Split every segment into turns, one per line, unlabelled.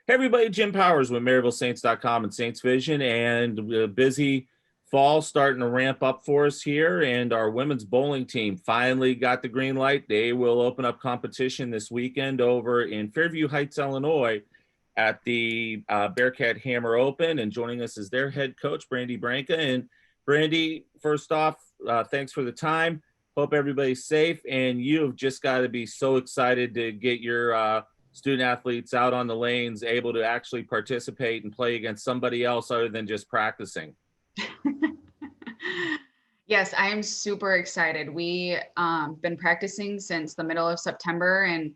Hey everybody, Jim Powers with MaryvilleSaints.com and Saints Vision, and a busy fall starting to ramp up for us here. And our women's bowling team finally got the green light. They will open up competition this weekend over in Fairview Heights, Illinois, at the Bearcat Hammer Open. And joining us is their head coach, Brandi Branka. And Brandi, first off, thanks for the time. Hope everybody's safe. And you have just got to be so excited to get your student athletes out on the lanes, able to actually participate and play against somebody else other than just practicing.
Yes, I am super excited. We been practicing since the middle of September, and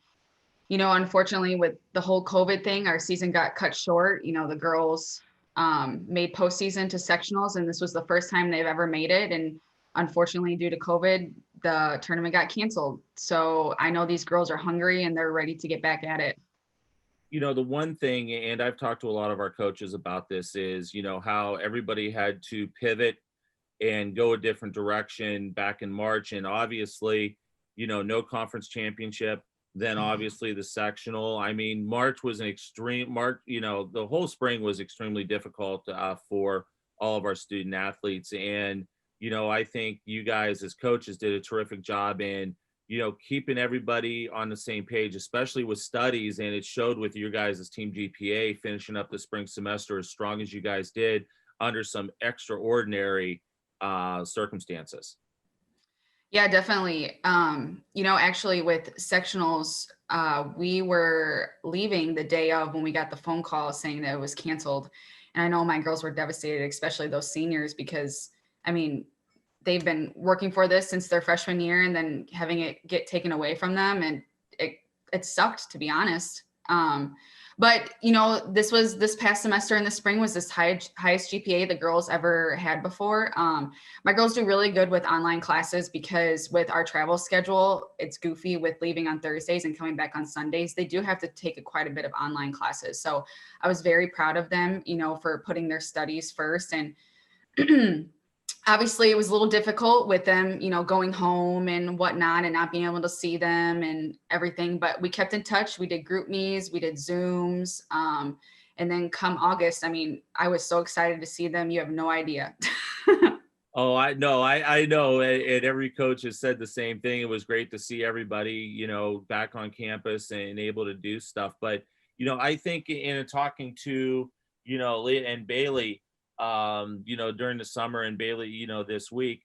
unfortunately, with the whole COVID thing, our season got cut short. The girls made postseason to sectionals, and this was the first time they've ever made it. And unfortunately, due to COVID, the tournament got canceled. So I know these girls are hungry and they're ready to get back at it.
The one thing, and I've talked to a lot of our coaches about this, is, how everybody had to pivot and go a different direction back in March. And obviously, no conference championship, then obviously the sectional. I mean, March was the whole spring was extremely difficult for all of our student athletes. And, I think you guys as coaches did a terrific job in, keeping everybody on the same page, especially with studies. And it showed with your guys' team GPA finishing up the spring semester as strong as you guys did under some extraordinary circumstances.
Yeah, definitely. Actually with sectionals, we were leaving the day of when we got the phone call saying that it was canceled. And I know my girls were devastated, especially those seniors, because they've been working for this since their freshman year and then having it get taken away from them. And it sucked, to be honest. But this past semester in the spring was this highest GPA the girls ever had before. My girls do really good with online classes because with our travel schedule, it's goofy with leaving on Thursdays and coming back on Sundays. They do have to take quite a bit of online classes. So I was very proud of them, for putting their studies first. And obviously it was a little difficult with them, going home and whatnot and not being able to see them and everything, but we kept in touch. We did group meets, we did Zooms. And then come August, I was so excited to see them. You have no idea.
Oh, I know. I know. And every coach has said the same thing. It was great to see everybody, back on campus and able to do stuff. But, I think in talking to, Leah and Bailey, during the summer, and Bailey, this week,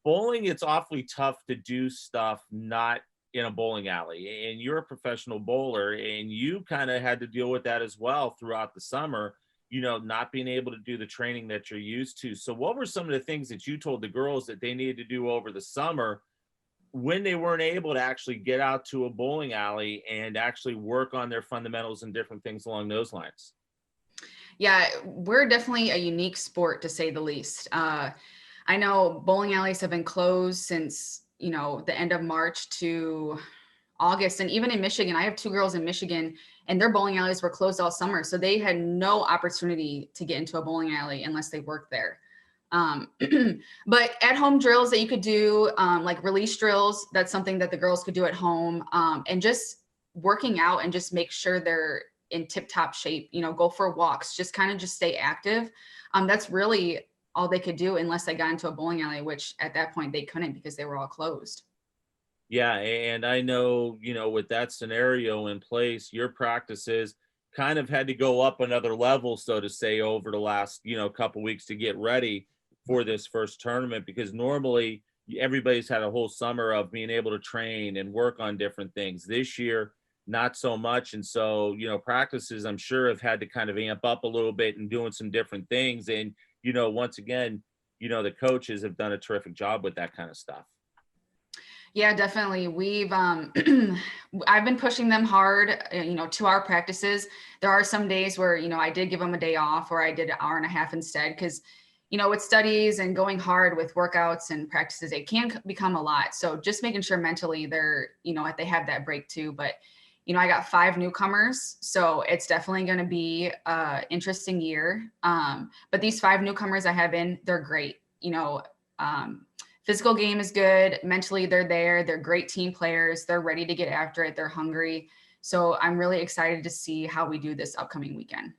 bowling, it's awfully tough to do stuff not in a bowling alley. And you're a professional bowler, and you kind of had to deal with that as well throughout the summer, not being able to do the training that you're used to. So what were some of the things that you told the girls that they needed to do over the summer when they weren't able to actually get out to a bowling alley and actually work on their fundamentals and different things along those lines?
Yeah, we're definitely a unique sport, to say the least. I know bowling alleys have been closed since, the end of March to August. And even in Michigan, I have two girls in Michigan and their bowling alleys were closed all summer. So they had no opportunity to get into a bowling alley unless they worked there. But at home drills that you could do, like release drills, that's something that the girls could do at home. And just working out and just make sure they're in tip top shape, go for walks, just kind of just stay active. That's really all they could do unless they got into a bowling alley, which at that point they couldn't because they were all closed.
Yeah, and I know, with that scenario in place, your practices kind of had to go up another level, so to say, over the last, couple weeks to get ready for this first tournament, because normally everybody's had a whole summer of being able to train and work on different things. This year, not so much. And so, practices, I'm sure, have had to kind of amp up a little bit and doing some different things. And, once again, the coaches have done a terrific job with that kind of stuff.
Yeah, definitely. We've I've been pushing them hard, to our practices. There are some days where, I did give them a day off or I did an hour and a half instead because, with studies and going hard with workouts and practices, it can become a lot. So just making sure mentally they're, they have that break too. But, I got 5 newcomers, so it's definitely going to be an interesting year. But these 5 newcomers I have in, they're great. Physical game is good. Mentally, they're there. They're great team players. They're ready to get after it. They're hungry. So I'm really excited to see how we do this upcoming weekend.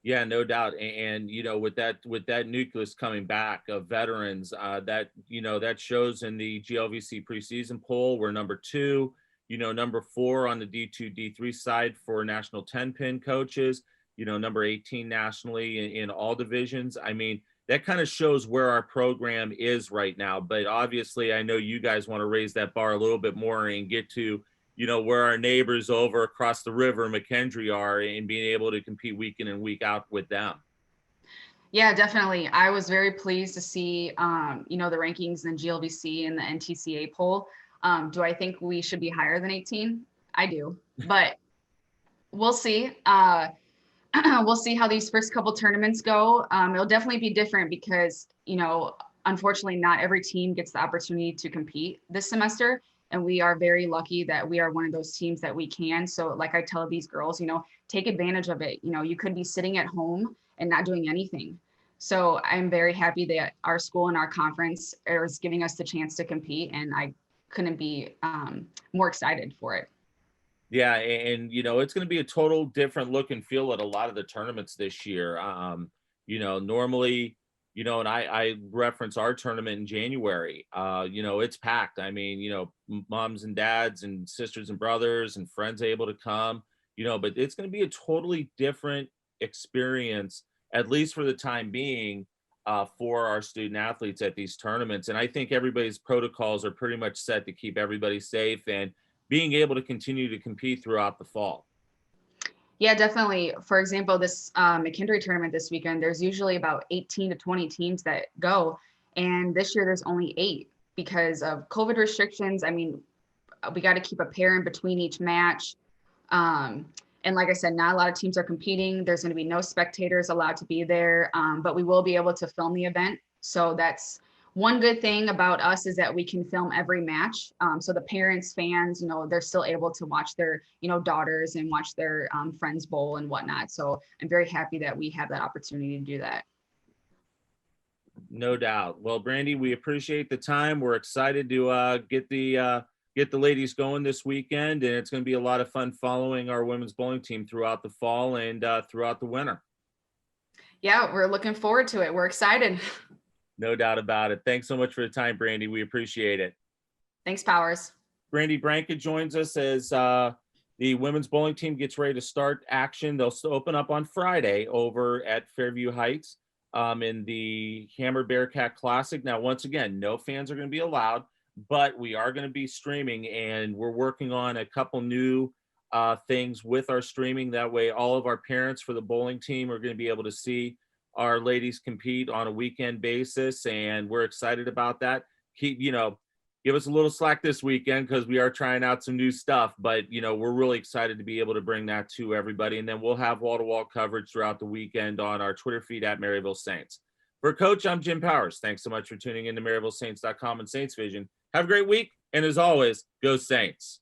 Yeah, no doubt. And with that nucleus coming back of veterans, that that shows in the GLVC preseason poll. We're number two, number four on the D2, D3 side for national 10-pin coaches, number 18 nationally in all divisions. I mean, that kind of shows where our program is right now. But obviously, I know you guys want to raise that bar a little bit more and get to where our neighbors over across the river, McKendree, are, and being able to compete week in and week out with them.
Yeah, definitely. I was very pleased to see, the rankings in GLVC and the NTCA poll. Do I think we should be higher than 18? I do, but we'll see. We'll see how these first couple tournaments go. It'll definitely be different because, unfortunately, not every team gets the opportunity to compete this semester. And we are very lucky that we are one of those teams that we can. So, like I tell these girls, take advantage of it. You could be sitting at home and not doing anything. So, I'm very happy that our school and our conference is giving us the chance to compete. And I couldn't be more excited for it.
Yeah, and it's going to be a total different look and feel at a lot of the tournaments this year. Normally, and I reference our tournament in January. It's packed. I mean, moms and dads and sisters and brothers and friends able to come. But it's going to be a totally different experience, at least for the time being, for our student athletes at these tournaments. And I think everybody's protocols are pretty much set to keep everybody safe and being able to continue to compete throughout the fall.
Yeah, definitely. For example, this McKendree tournament this weekend, there's usually about 18 to 20 teams that go. And this year there's only 8 because of COVID restrictions. I mean, we got to keep a pair in between each match. And like I said, not a lot of teams are competing. There's going to be no spectators allowed to be there, but we will be able to film the event. So that's one good thing about us is that we can film every match. So the parents, fans, they're still able to watch their, daughters and watch their friends bowl and whatnot. So I'm very happy that we have that opportunity to do that.
No doubt. Well, Brandi, we appreciate the time. We're excited to get the ladies going this weekend, and it's going to be a lot of fun following our women's bowling team throughout the fall and throughout the winter.
Yeah, we're looking forward to it. We're excited.
No doubt about it. Thanks so much for the time, Brandi. We appreciate it.
Thanks, Powers.
Brandi Branka joins us as the women's bowling team gets ready to start action. They'll open up on Friday over at Fairview Heights in the Hammer Bearcat Classic. Now, once again, no fans are going to be allowed, but we are going to be streaming, and we're working on a couple new things with our streaming. That way, all of our parents for the bowling team are going to be able to see our ladies compete on a weekend basis, and we're excited about that. Give us a little slack this weekend because we are trying out some new stuff, but we're really excited to be able to bring that to everybody. And then we'll have wall-to-wall coverage throughout the weekend on our Twitter feed at Maryville Saints. For Coach, I'm Jim Powers. Thanks so much for tuning in to MaryvilleSaints.com and Saints Vision. Have a great week, and as always, go Saints.